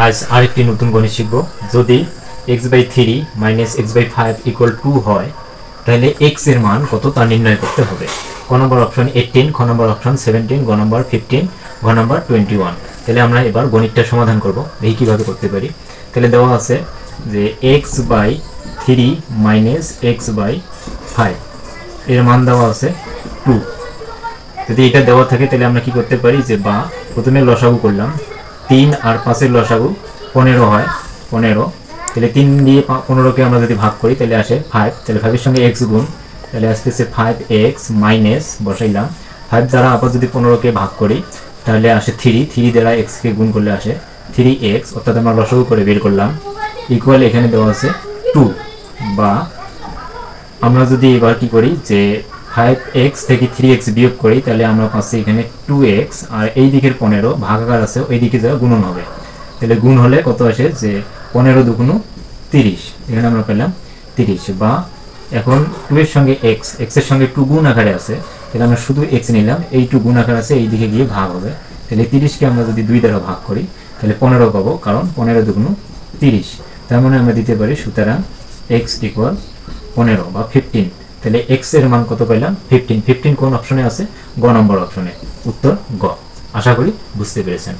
আজ আরেকটি নতুন গণিত শিখব। যদি x/3 - x/5 = 2 হয় তাহলে x এর মান কত তা নির্ণয় করতে হবে। ক নম্বর অপশন 18, খ নম্বর অপশন 17, গ নম্বর 15, ঘ নম্বর 21। তাহলে আমরা এবার গণিতটা সমাধান করব। দেখি কিভাবে করতে পারি। তাহলে দেওয়া আছে যে x/3 - x/5 এর মান দেওয়া আছে 2। যদি এটা দেওয়া থাকে তাহলে আমরা কি করতে পারি যে বা প্রথমে লসাগু করলাম, 3 আর 5 এর লসাগু 15 হয়, 15। তাহলে 3 দিয়ে 15কে আমরা যদি ভাগ করি তাহলে আসে 5। তাহলে 5 এর সঙ্গে x গুণ, তাহলে আসতেছে 5x মাইনাস বসাইলাম 5 দ্বারা আবার যদি 15কে ভাগ করি তাহলে আসে 3 দ্বারা x কে গুণ করলে আসে 3x, অর্থাৎ আমরা লসাগু করে বের করলাম ইকুয়াল এখানে দেওয়া আছে 2। বা আমরা যদি এবার কি করি যে 5x থেকে 3x বিয়োগ করি তাহলে আমরা পাচ্ছি এখানে 2x, আর এই দিকের 15 ভাগাকার আছে ওই দিকে যা গুণন হবে। তাহলে গুণ হলে কত আসে যে 15 দুগুণ 30, এখানে আমরা পেলাম 30। বা এখন 2 এর সঙ্গে x এর সঙ্গে 2 গুণ আকারে আছে, তাহলে আমরা শুধু x নিলাম, এই 2 গুণ আকার আছে এই দিকে গিয়ে ভাগ হবে। তাহলে 30কে আমরা যদি 2 দ্বারা ভাগ করি তাহলে 15 পাবো, কারণ 15 দুগুণ 30। তার মানে আমরা দিতে পারি সুতরাং x = 15 বা 15। তাহলে x এর মান কত পেলাম? 15। 15 কোন অপশনে আছে? গ নম্বর অপশনে। উত্তর গ। আশা করি বুঝতে পেরেছেন।